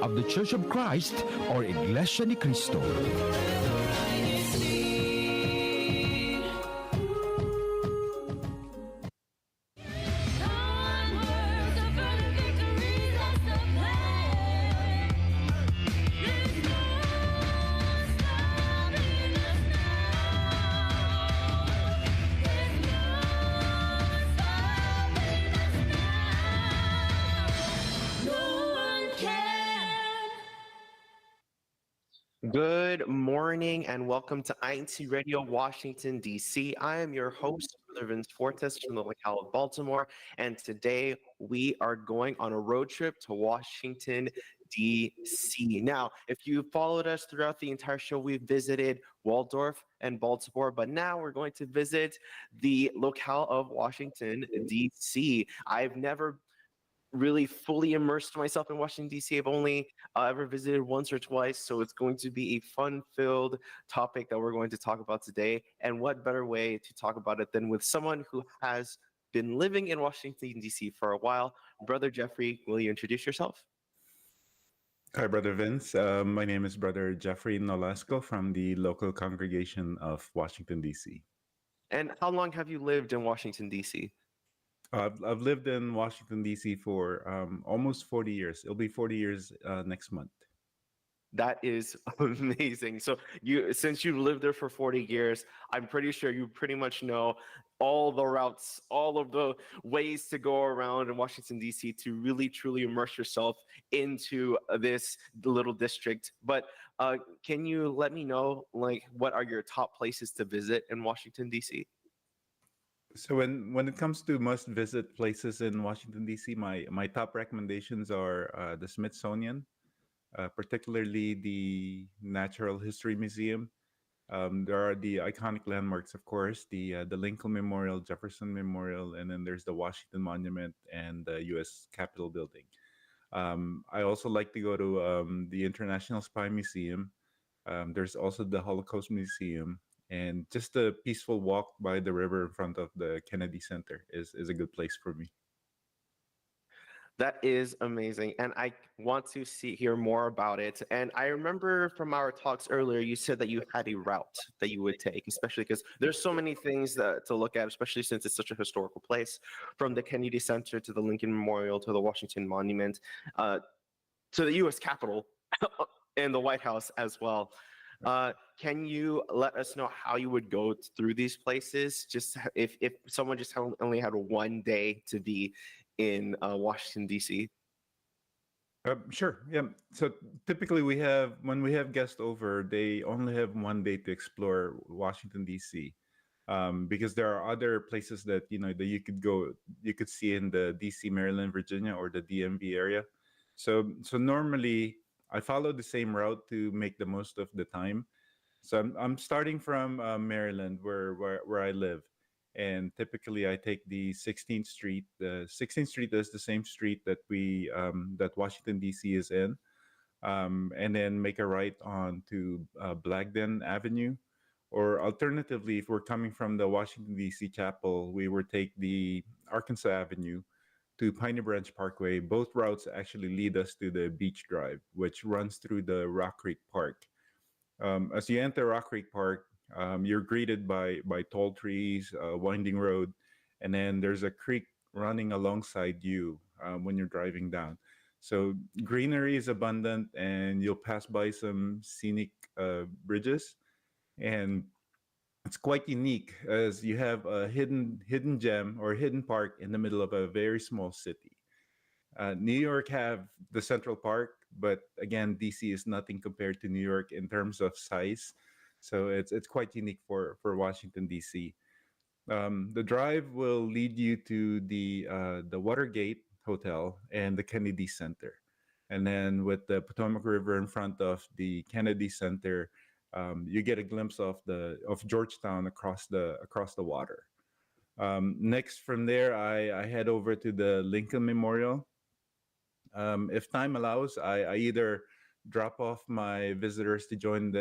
of the Church of Christ or Iglesia ni Cristo. Good morning and welcome to INCRadio, Washington, D.C. I am your host, Brother Vince Fortes from the locale of Baltimore, and today we are going on a road trip to Washington, D.C. Now, if you followed us throughout the entire show, we've visited Waldorf and Baltimore, but now we're going to visit the locale of Washington, D.C. I've never really fully immersed myself in Washington, D.C. I've only ever visited once or twice, so it's going to be a fun-filled topic that we're going to talk about today. And what better way to talk about it than with someone who has been living in Washington, D.C. for a while. Brother Jeffrey, will you introduce yourself? Hi, Brother Vince. My name is Brother Jeffrey Nolasco from the local congregation of Washington, D.C. And how long have you lived in Washington, D.C.? I've lived in Washington, D.C. for almost 40 years. It'll be 40 years next month. That is amazing. So since you've lived there for 40 years, I'm pretty sure you pretty much know all the routes, all of the ways to go around in Washington, D.C. to really, truly immerse yourself into this little district. But can you let me know, like, what are your top places to visit in Washington, D.C.? So when it comes to must-visit places in Washington, D.C., my top recommendations are the Smithsonian, particularly the Natural History Museum. There are the iconic landmarks, of course, the Lincoln Memorial, Jefferson Memorial, and then there's the Washington Monument and the U.S. Capitol Building. I also like to go to the International Spy Museum. There's also the Holocaust Museum. And just a peaceful walk by the river in front of the Kennedy Center is a good place for me. That is amazing, and I want to hear more about it. And I remember from our talks earlier, you said that you had a route that you would take, especially because there's so many things to look at, especially since it's such a historical place, from the Kennedy Center to the Lincoln Memorial to the Washington Monument, to the U.S. Capitol and the White House as well. Can you let us know how you would go through these places? Just if someone just only had one day to be in Washington, D.C. Sure. Yeah. So typically when we have guests over, they only have one day to explore Washington, D.C. Because there are other places that that you could see in the D.C., Maryland, Virginia, or the DMV area. So normally I follow the same route to make the most of the time. So I'm starting from Maryland, where I live, and typically I take the 16th Street. The 16th Street is the same street that that Washington, D.C. is in, and then make a right on to Blagden Avenue, or alternatively, if we're coming from the Washington, D.C. Chapel, we would take the Arkansas Avenue to Piney Branch Parkway. Both routes actually lead us to the Beach Drive, which runs through the Rock Creek Park. As you enter Rock Creek Park, you're greeted by tall trees, winding road, and then there's a creek running alongside you when you're driving down. So greenery is abundant, and you'll pass by some scenic bridges, and it's quite unique as you have a hidden gem or hidden park in the middle of a very small city. New York have the Central Park, but again, DC is nothing compared to New York in terms of size. So it's quite unique for Washington, DC. The drive will lead you to the Watergate Hotel and the Kennedy Center, and then with the Potomac River in front of the Kennedy Center, you get a glimpse of Georgetown across the water. Next from there, I head over to the Lincoln Memorial. If time allows, I either drop off my visitors to join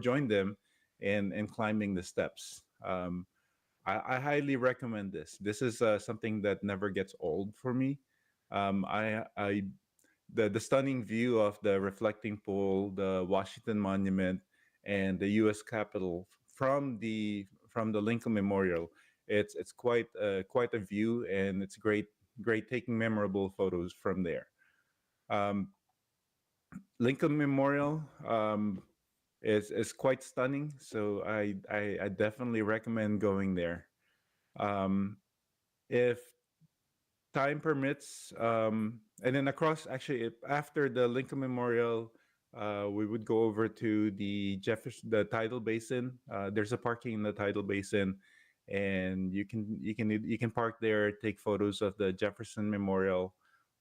join them in climbing the steps. I highly recommend this. This is something that never gets old for me. I the stunning view of the reflecting pool, the Washington Monument, and the U.S. Capitol from the Lincoln Memorial. It's quite a view, and it's great taking memorable photos from there. Um, Lincoln Memorial is quite stunning, so I definitely recommend going there. Um, if time permits, and then across actually after the Lincoln Memorial, we would go over to the Tidal Basin. There's a parking in the Tidal Basin, and you can park there, take photos of the Jefferson Memorial,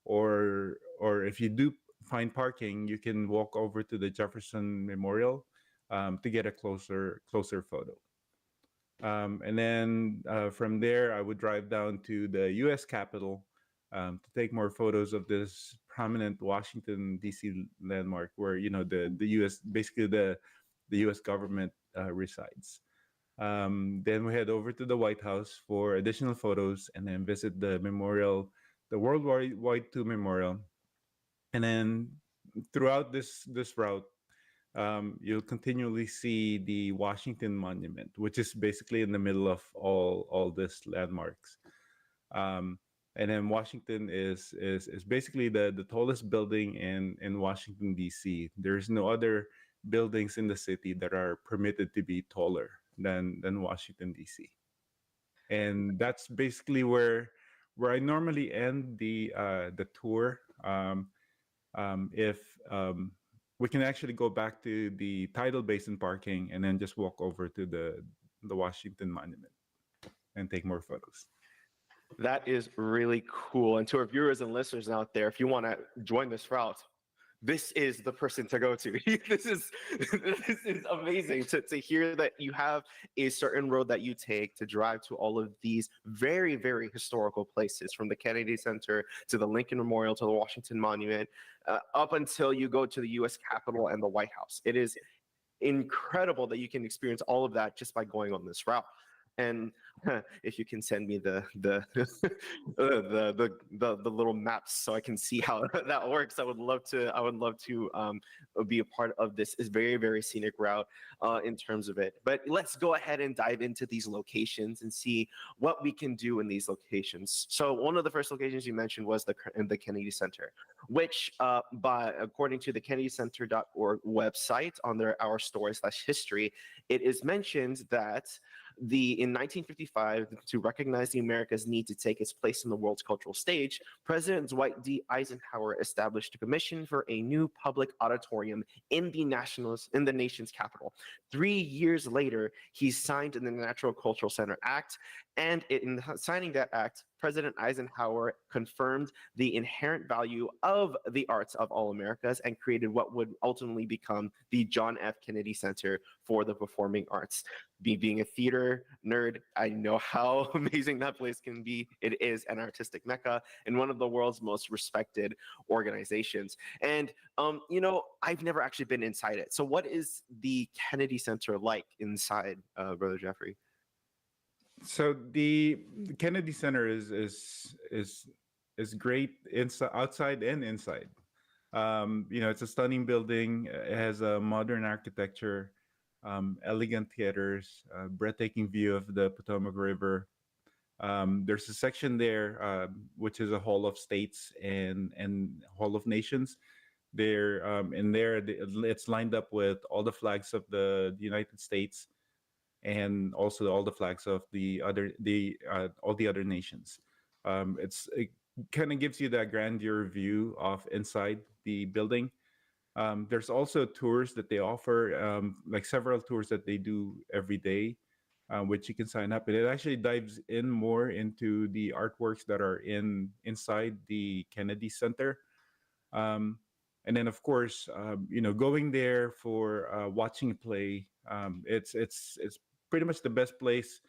or if you do find parking, you can walk over to the Jefferson Memorial to get a closer photo. And then from there, I would drive down to the U.S. Capitol to take more photos of this prominent Washington D.C. landmark, where the U.S. basically the U.S. government resides. Then we head over to the White House for additional photos, and then visit the memorial, the World War II Memorial, and then throughout this route, you'll continually see the Washington Monument, which is basically in the middle of all these landmarks. Um, and then Washington is basically the tallest building in Washington D.C. There's no other buildings in the city that are permitted to be taller than Washington D.C. And that's basically where I normally end the tour. If we can actually go back to the Tidal Basin parking and then just walk over to the Washington Monument and take more photos. That is really cool. And to our viewers and listeners out there, if you want to join this route, this is the person to go to. This is amazing to hear that you have a certain road that you take to drive to all of these very, very historical places, from the Kennedy Center to the Lincoln Memorial to the Washington Monument, up until you go to the U.S. Capitol and the White House. It is incredible that you can experience all of that just by going on this route. And if you can send me the the little maps so I can see how that works, I would love to. I would love to be a part of this. Is very, very scenic route in terms of it. But let's go ahead and dive into these locations and see what we can do in these locations. So one of the first locations you mentioned was the Kennedy Center, which according to the KennedyCenter.org website on our story/history, it is mentioned that in 1955, to recognize the America's need to take its place in the world's cultural stage, President Dwight D. Eisenhower established a commission for a new public auditorium in the nation's capital. 3 years later, he signed the Natural Cultural Center Act, and in signing that act, President Eisenhower confirmed the inherent value of the arts of all Americas and created what would ultimately become the John F. Kennedy Center for the Performing Arts. Being a theater nerd, I know how amazing that place can be. It is an artistic mecca and one of the world's most respected organizations. And, I've never actually been inside it. So what is the Kennedy Center like inside, Brother Jeffrey? So the Kennedy Center is great inside, outside, and inside. It's a stunning building. It has a modern architecture, elegant theaters, breathtaking view of the Potomac River. There's a section there which is a Hall of States and Hall of Nations. It's lined up with all the flags of the United States, and also all the flags of all the other nations. It kind of gives you that grandeur view of inside the building. There's also tours that they offer, like several tours that they do every day, which you can sign up. And it actually dives in more into the artworks that are inside the Kennedy Center. And then, of course, going there for watching a play, it's pretty much the best place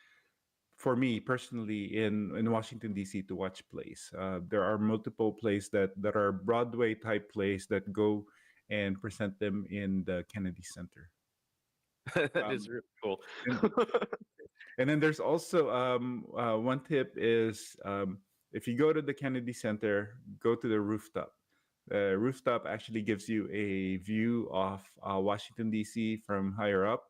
for me personally in Washington D.C. to watch plays. There are multiple plays that are Broadway type plays that go and present them in the Kennedy Center. That is really cool. And then there's also one tip is if you go to the Kennedy Center, go to the rooftop. rooftop actually gives you a view of Washington D.C. from higher up,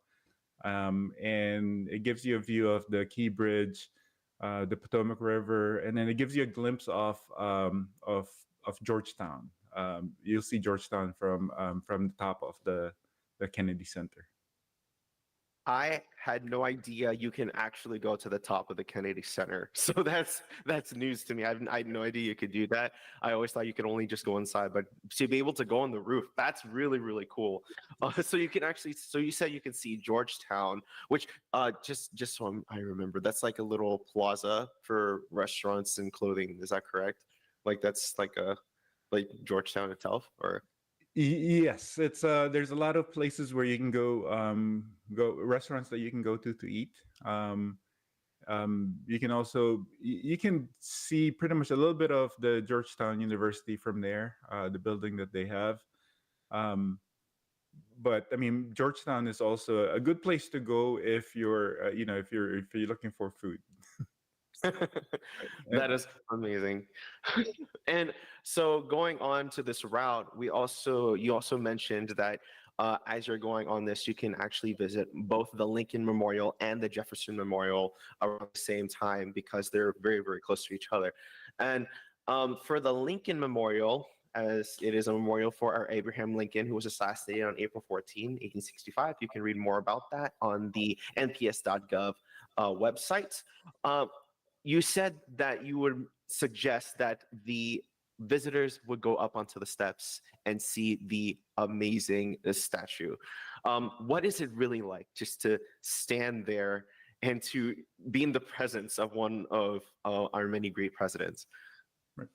and it gives you a view of the Key Bridge, the Potomac River, and then it gives you a glimpse of Georgetown. You'll see Georgetown from the top of the Kennedy Center. I had no idea you can actually go to the top of the Kennedy Center. So that's news to me. I had no idea you could do that. I always thought you could only just go inside, but to be able to go on the roof, that's really, really cool. So you can actually, so you said you can see Georgetown, which just so I remember, that's like a little plaza for restaurants and clothing. Is that correct? Like that's like Georgetown itself, or? Yes, it's there's a lot of places where you can go restaurants that you can go to eat. You can also you can see pretty much a little bit of the Georgetown University from there, the building that they have. Um, but I mean, Georgetown is also a good place to go if you're if you're looking for food. That is amazing. And so going on to this route, you also mentioned that as you're going on this, you can actually visit both the Lincoln Memorial and the Jefferson Memorial around the same time because they're very, very close to each other. And for the Lincoln Memorial, as it is a memorial for our Abraham Lincoln, who was assassinated on April 14, 1865. You can read more about that on the nps.gov website. Uh, you said that you would suggest that the visitors would go up onto the steps and see the amazing statue. What is it really like just to stand there and to be in the presence of one of our many great presidents? Right.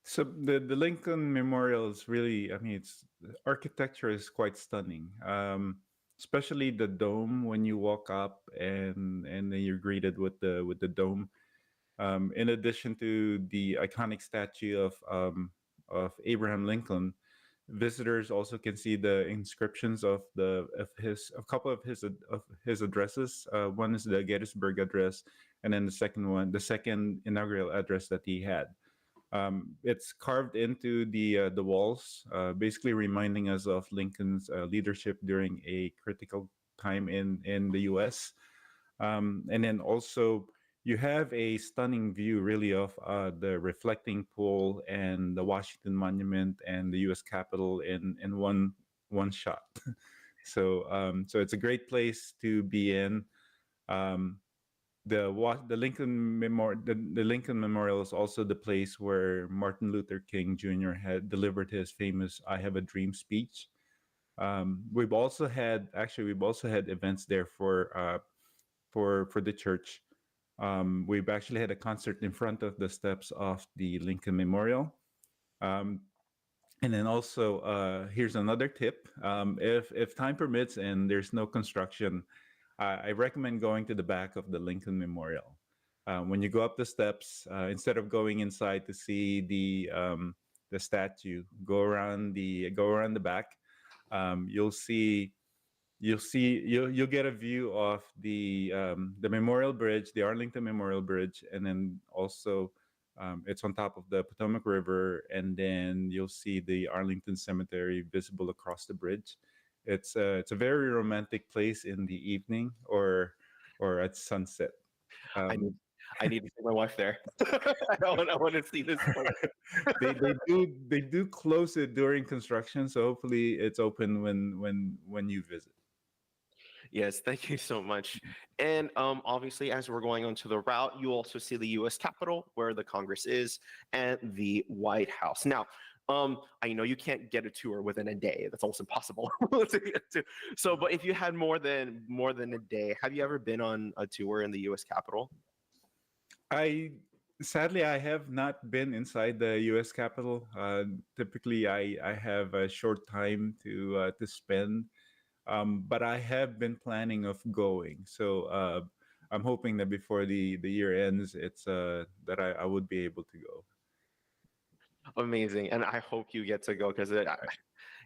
So the Lincoln Memorial is really, I mean, it's the architecture is quite stunning. Especially the dome when you walk up and then you're greeted with the dome. In addition to the iconic statue of Abraham Lincoln, visitors also can see the inscriptions of a couple of his addresses. One is the Gettysburg Address, and then the second inaugural address that he had. It's carved into the walls, basically reminding us of Lincoln's leadership during a critical time in the U.S. And then also you have a stunning view, really, of the reflecting pool and the Washington Monument and the U.S. Capitol in one shot. So it's a great place to be in. Um, the the Lincoln Memorial is also the place where Martin Luther King Jr. had delivered his famous "I Have a Dream" speech. We've also had events there for the church. We've actually had a concert in front of the steps of the Lincoln Memorial. Um, and then also, here's another tip: if time permits and there's no construction, I recommend going to the back of the Lincoln Memorial. When you go up the steps, instead of going inside to see the statue, go around the back. You'll see you'll get a view of the Memorial Bridge, the Arlington Memorial Bridge, and then also it's on top of the Potomac River, and then you'll see the Arlington Cemetery visible across the bridge. It's a very romantic place in the evening or at sunset. I need Um, I need to take my wife there. I want to see this place. they do close it during construction, so hopefully it's open when you visit. Yes, thank you so much. And obviously, as we're going onto the route, you also see the U.S. Capitol, where the Congress is, and the White House. Now, I know you can't get a tour within a day. That's almost impossible to get to. So, but if you had more than a day, have you ever been on a tour in the U.S. Capitol? I Sadly I have not been inside the U.S. Capitol. Typically, I have a short time to spend, but I have been planning of going. So I'm hoping that before the year ends, it's that I would be able to go. Amazing, and I hope you get to go because it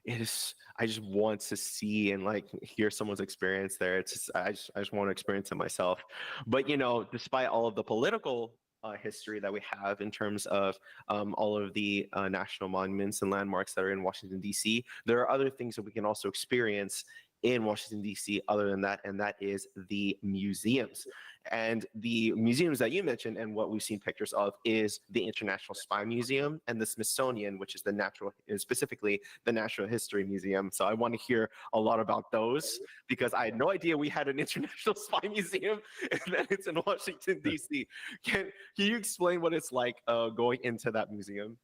is. I just want to see and like hear someone's experience there. It's just, I just want to experience it myself. But despite all of the political history that we have in terms of all of the national monuments and landmarks that are in Washington, D.C., there are other things that we can also experience in Washington, D.C., other than that, and that is the museums. And the museums that you mentioned and what we've seen pictures of is the International Spy Museum and the Smithsonian, which is specifically the Natural History Museum. So I want to hear a lot about those because I had no idea we had an International Spy Museum and that it's in Washington, D.C. Can you explain what it's like going into that museum?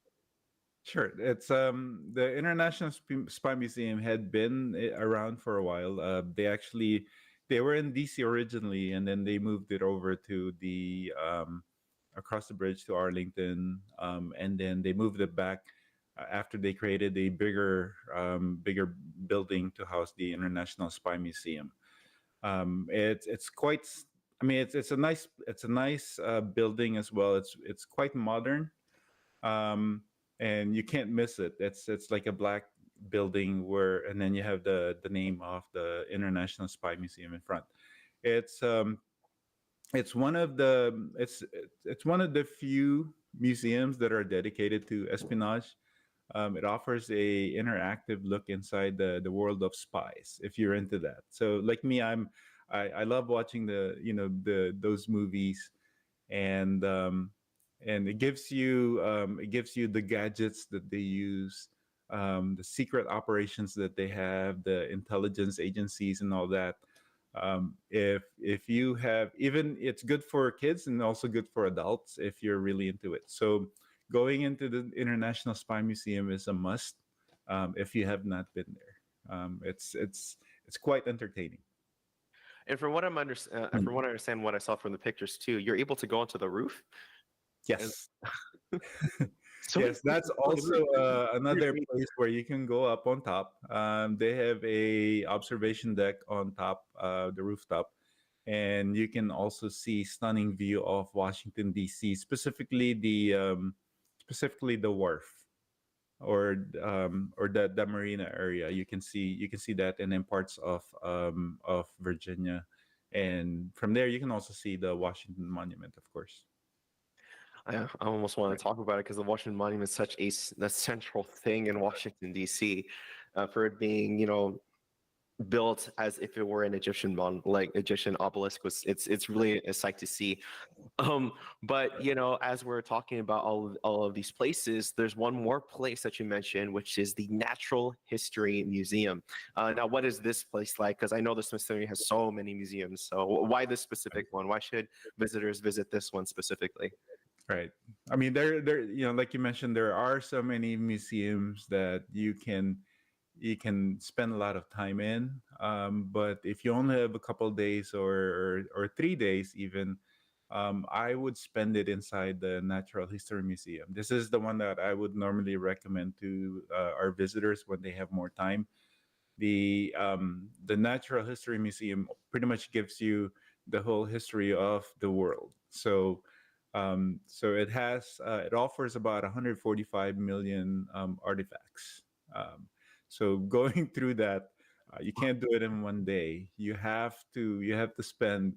Sure. It's the International Spy Museum had been around for a while. They were in DC originally, and then they moved it over to the across the bridge to Arlington, and then they moved it back after they created a bigger building to house the International Spy Museum. It's quite. I mean, it's a nice building as well. It's quite modern. And you can't miss it. It's like a black building and then you have the name of the International Spy Museum in front. It's it's one of the it's one of the few museums that are dedicated to espionage. It offers a interactive look inside the world of spies if you're into that. So like me, I love watching the those movies, and it gives you the gadgets that they use, the secret operations that they have, the intelligence agencies and all that. If you have, even it's good for kids and also good for adults if you're really into it. So going into the International Spy Museum is a must if you have not been there. It's quite entertaining. And from what from what I understand, what I saw from the pictures too, you're able to go onto the roof. Yes. So Yes, that's also another place where you can go up on top. They have a observation deck on top, the rooftop, and you can also see stunning view of Washington D.C., specifically the wharf or the marina area. You can see that, and then parts of Virginia, and from there you can also see the Washington Monument, of course. I almost want to talk about it because the Washington Monument is such a central thing in Washington, D.C., for it being, built as if it were an like Egyptian obelisk. It's really a sight to see. But as we're talking about all of these places, there's one more place that you mentioned, which is the Natural History Museum. Now, what is this place like? Because I know the Smithsonian has so many museums. So why this specific one? Why should visitors visit this one specifically? Right. I mean, like you mentioned, there are so many museums that you can spend a lot of time in. But if you only have a couple of days or 3 days even, I would spend it inside the Natural History Museum. This is the one that I would normally recommend to our visitors when they have more time. The Natural History Museum pretty much gives you the whole history of the world. So it offers about 145 million artifacts. So going through that, you can't do it in one day. You have to spend.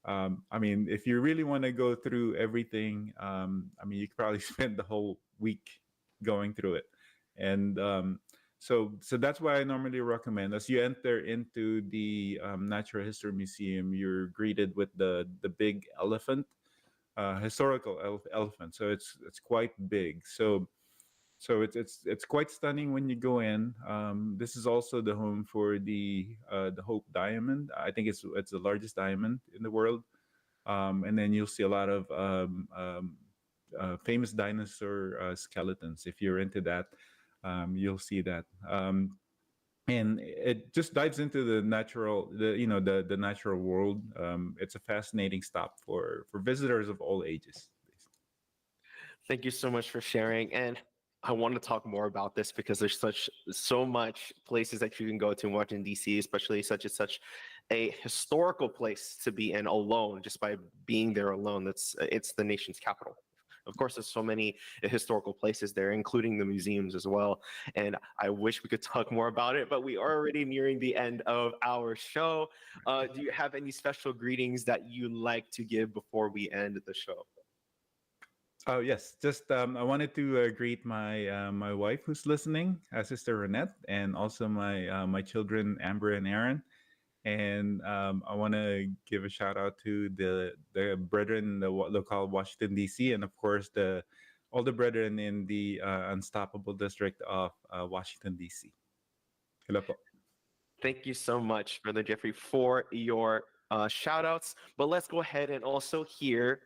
I mean, if you really want to go through everything, I mean, you could probably spend the whole week going through it. And so that's why I normally recommend, as you enter into the Natural History Museum, you're greeted with the big elephant, historical elephant. So it's quite big. So it's quite stunning when you go in. This is also the home for the Hope Diamond. I think it's the largest diamond in the world. And then you'll see a lot of famous dinosaur skeletons. If you're into that, you'll see that. And it just dives into the natural world. It's a fascinating stop for visitors of all ages. Thank you so much for sharing. And I want to talk more about this because there's so much places that you can go to in Washington, D.C., especially such a historical place to be in alone, just by being there alone. It's the nation's capital. Of course, there's so many historical places there, including the museums as well. And I wish we could talk more about it, but we are already nearing the end of our show. Do you have any special greetings that you like to give before we end the show? Oh yes, just I wanted to greet my wife who's listening, Sister Renette, and also my children Amber and Aaron. And I want to give a shout out to the brethren in the local Washington D.C. and of course the all the brethren in the unstoppable district of Washington D.C. Hello po. Thank you so much, Brother Jeffrey, for your shout outs. But let's go ahead and also hear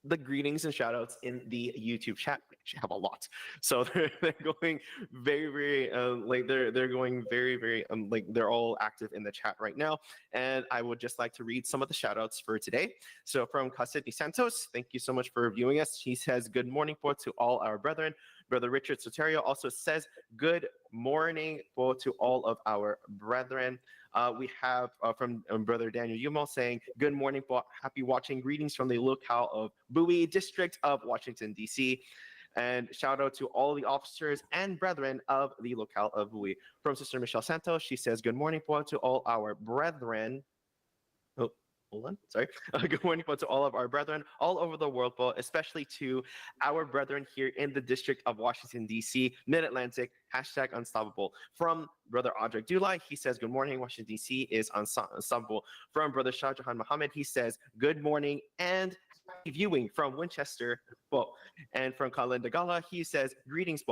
the greetings and shout outs in the YouTube chat. We actually have a lot. So they're going very, they're going very, like they're all active in the chat right now. And I would just like to read some of the shout outs for today. So from Cassidy Santos, thank you so much for viewing us. He says, good morning po to all our brethren. Brother Richard Soterio also says, good morning to all of our brethren. We have from Brother Daniel Yumo saying, good morning, happy watching. Greetings from the locale of Bowie District of Washington, D.C. And shout out to all the officers and brethren of the locale of Bowie. From Sister Michelle Santos, she says, good morning to all our brethren. Oh, hold on, sorry. Good morning to all of our brethren all over the world, especially to our brethren here in the District of Washington, D.C., Mid-Atlantic, #Unstoppable. From Brother Audrey Dulai, he says, good morning, Washington, D.C. is unstoppable. From Brother Shah Jahan Mohammed, he says, good morning and happy viewing from Winchester. And from Colin Dagala, he says, greetings,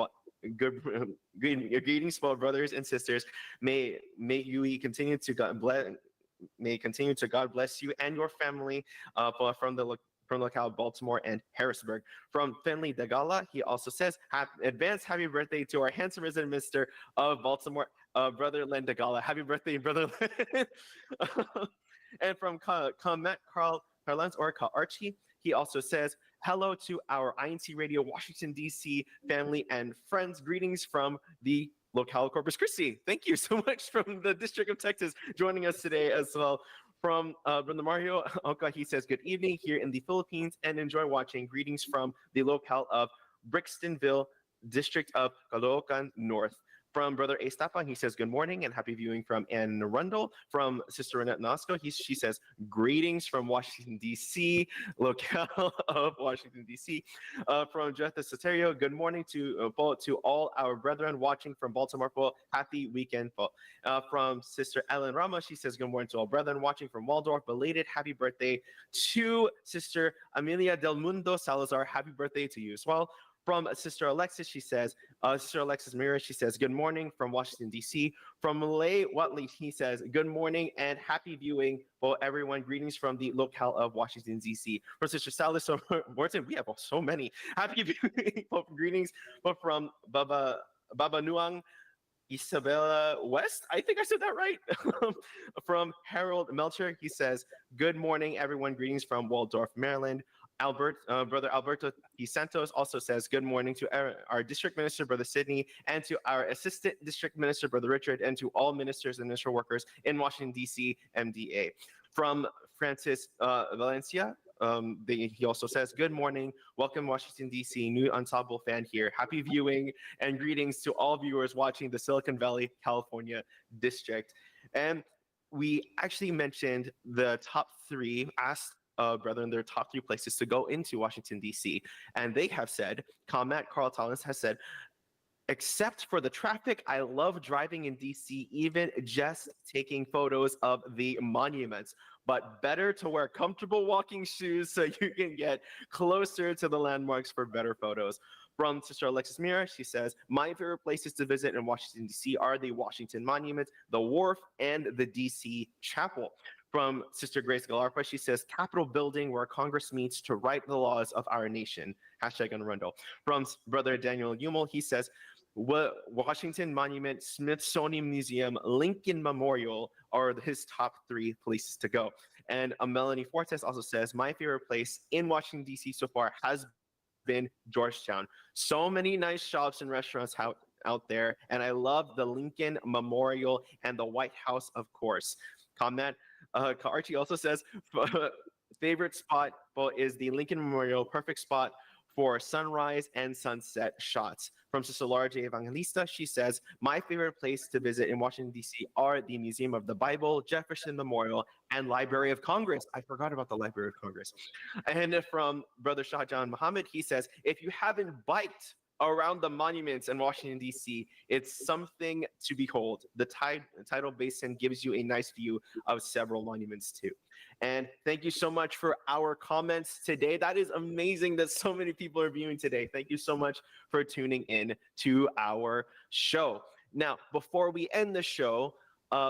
greetings, brothers and sisters. May you continue to God bless. May continue to God bless you and your family from the locale of Baltimore and Harrisburg. From Finley Dagala, he also says, advance happy birthday to our handsome resident minister of Baltimore, Brother Len Dagala. Happy birthday, Brother Len. And from Matt Carlens or Archie, he also says, hello to our INCRadio Washington, D.C. family and friends. Greetings from the locale Corpus Christi. Thank you so much from the District of Texas joining us today as well. From Brother Mario Oka, he says, good evening here in the Philippines and enjoy watching. Greetings from the locale of Brixtonville, District of Caloocan North. From Brother Estapa, he says, good morning and happy viewing from Anne Rundle. From Sister Renette Nasco, she says, greetings from Washington, D.C., locale of Washington, D.C. From Jetha Soterio, good morning to all our brethren watching from Baltimore. Happy weekend. From Sister Ellen Ramos, she says, good morning to all brethren watching from Waldorf. Belated happy birthday to Sister Amelia Del Mundo Salazar. Happy birthday to you as well. From Sister Alexis, she says, Sister Alexis Mira, she says, good morning from Washington, D.C. From Malay Watley, he says, good morning and happy viewing for everyone. Greetings from the locale of Washington, D.C. From Sister Salis Morton, we have so many. Happy viewing, greetings from Baba Nuang, Isabella West, I think I said that right. From Harold Melcher, he says, good morning, everyone. Greetings from Waldorf, Maryland. Brother Alberto E. Santos also says, good morning to our district minister, Brother Sidney, and to our assistant district minister, Brother Richard, and to all ministers and ministerial workers in Washington, D.C., MDA. From Francis Valencia, he also says, good morning, welcome Washington, D.C., new Ensemble fan here. Happy viewing and greetings to all viewers watching the Silicon Valley, California district. And we actually mentioned the top three, asked brethren, their top three places to go into Washington, D.C. And they have said, Combat Carl Tollins has said, except for the traffic, I love driving in D.C., even just taking photos of the monuments. But better to wear comfortable walking shoes so you can get closer to the landmarks for better photos. From Sister Alexis Mira, she says, my favorite places to visit in Washington, D.C. are the Washington Monument, the Wharf, and the D.C. Chapel. From Sister Grace Galarpa, she says, Capitol building where Congress meets to write the laws of our nation. #Unrundo. From Brother Daniel Yumel, he says, Washington Monument, Smithsonian Museum, Lincoln Memorial are his top three places to go. And Melanie Fortes also says, my favorite place in Washington, D.C. so far has been Georgetown. So many nice shops and restaurants out there. And I love the Lincoln Memorial and the White House, of course. Comment. Archie also says, favorite spot is the Lincoln Memorial, perfect spot for sunrise and sunset shots. From Sister Laura J. Evangelista, she says, my favorite place to visit in Washington, D.C. are the Museum of the Bible, Jefferson Memorial, and Library of Congress. I forgot about the Library of Congress. And from Brother Shahjahan Muhammad, he says, if you haven't biked around the monuments in Washington, D.C., it's something to behold. The tidal basin gives you a nice view of several monuments too. And thank you so much for our comments today. That is amazing that so many people are viewing today. Thank you so much for tuning in to our show. Now, before we end the show,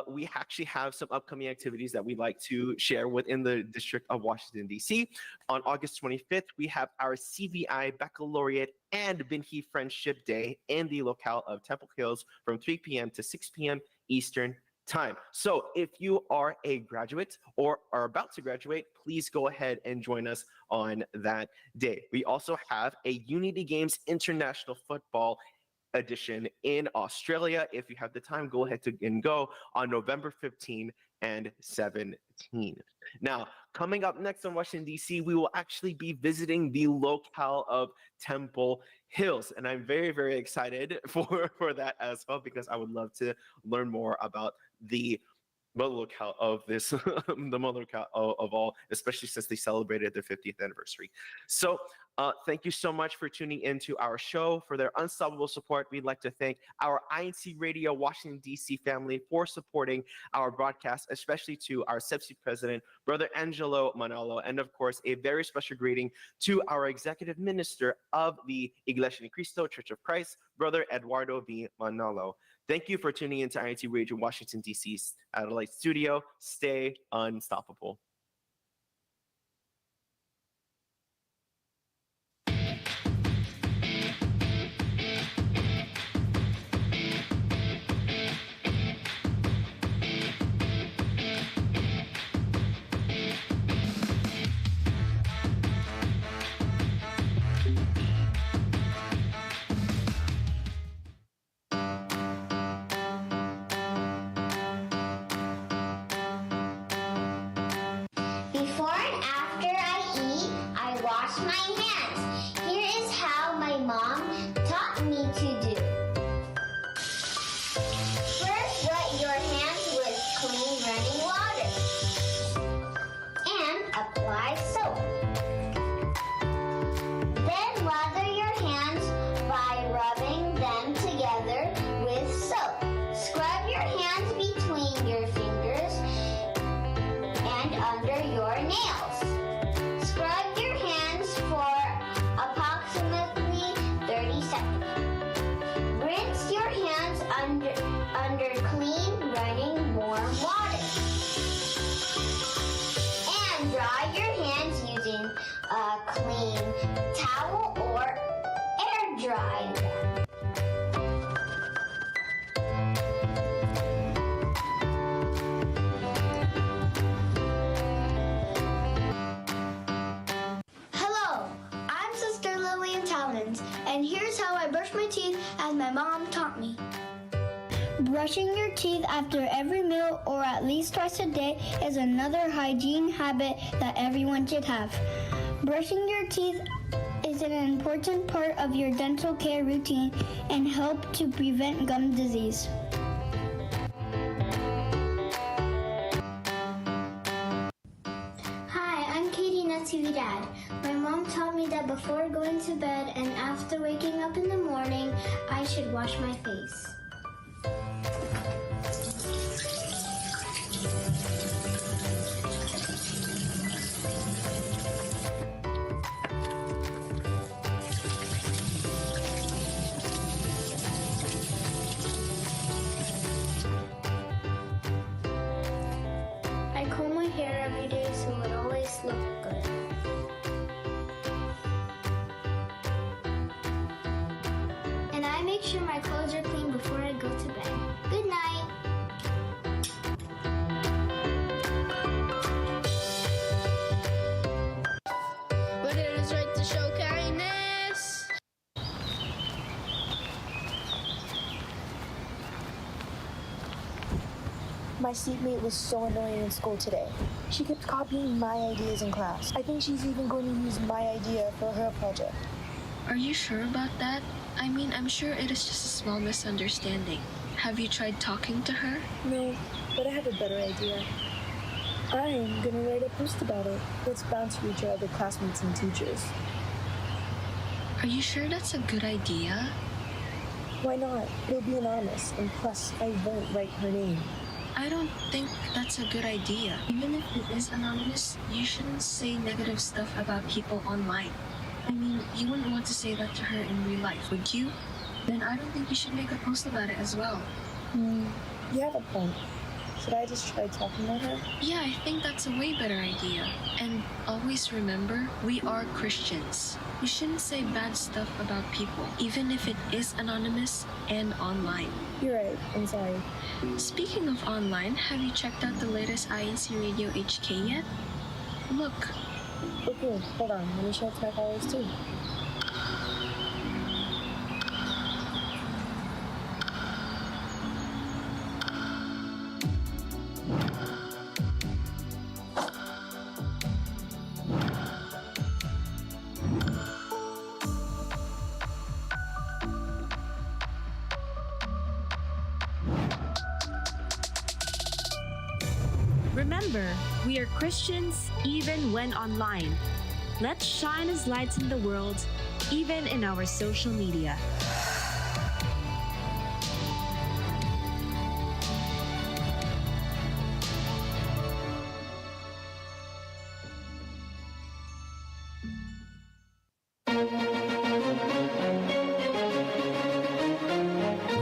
we actually have some upcoming activities that we'd like to share within the District of Washington, D.C. On August 25th, we have our CVI Baccalaureate and Binhi Friendship Day in the locale of Temple Hills from 3 p.m. to 6 p.m. Eastern Time. So if you are a graduate or are about to graduate, please go ahead and join us on that day. We also have a Unity Games International Football edition in Australia. If you have the time, go ahead and go on November 15 and 17. Now, coming up next on Washington, D.C., we will actually be visiting the locale of Temple Hills. And I'm very, very excited for that as well, because I would love to learn more about the locale of this, the locale of all, especially since they celebrated their 50th anniversary. So thank you so much for tuning into our show. For their unstoppable support, we'd like to thank our INCRadio Washington, D.C. family for supporting our broadcast, especially to our SEPSI president, Brother Angelo Manalo, and of course, a very special greeting to our executive minister of the Iglesianicristo Church of Christ, Brother Eduardo V. Manalo. Thank you for tuning into INCRadio Washington, D.C.'s Satellite Studio. Stay unstoppable. Before and after I eat, I wash my hands. Here is how my mom taught me to do. First, wet your hands with clean running water and apply soap. Then lather your hands by rubbing them together with soap. Scrub your hands between your fingers and under your nails. Scrub your hands for approximately 30 seconds. Rinse your hands under clean running warm water. And dry your hands using a clean towel or air dry them. Hello, I'm Sister Lillian Talmans, and here's how I brush my teeth as my mom taught me. Brushing your teeth after every meal or at least twice a day is another hygiene habit that everyone should have. Brushing your teeth is an important part of your dental care routine and help to prevent gum disease. Hi, I'm Katie Natividad. My mom taught me that before going to bed and after waking up in the morning, I should wash my face. I comb my hair every day so it always looks good. And I make sure my clothes are clean before I go to bed. Good night. But it is right to show kindness. My seatmate was so annoying in school today. She kept copying my ideas in class. I think she's even going to use my idea for her project. Are you sure about that? I mean, I'm sure it is just a small misunderstanding. Have you tried talking to her? No, but I have a better idea. I'm gonna write a post about it. It's bound to reach our other classmates and teachers. Are you sure that's a good idea? Why not? It'll be anonymous, and plus, I won't write her name. I don't think that's a good idea. Even if it is anonymous, you shouldn't say negative stuff about people online. I mean, you wouldn't want to say that to her in real life, would you? Then I don't think you should make a post about it as well. You have a point. Should I just try talking to her? Yeah, I think that's a way better idea. And always remember, we are Christians. You shouldn't say bad stuff about people, even if it is anonymous and online. You're right. I'm sorry. Speaking of online, have you checked out the latest INCRadio HK yet? Look. Okay, hold on. Let me check my followers too. Remember, we are Christians even when online. Let's shine as lights in the world, even in our social media.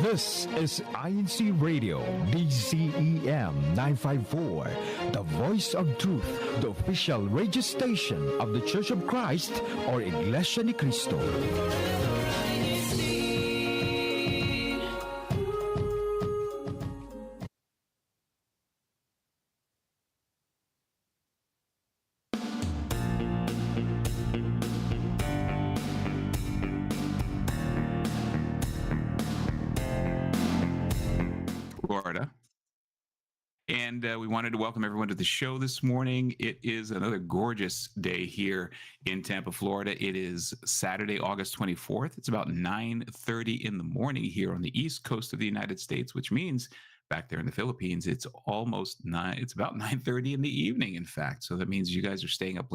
This is INCRadio, DCEM 954, the voice of truth, the official radio station of the Church of Christ or iglesianicristo. Florida. And we wanted to welcome everyone to the show this morning. It is another gorgeous day here in Tampa, Florida. It is Saturday, August 24th. It's about 9:30 in the morning here on the East Coast of the United States, which means back there in the Philippines, it's almost 9. It's about 9:30 in the evening, in fact. So that means you guys are staying up late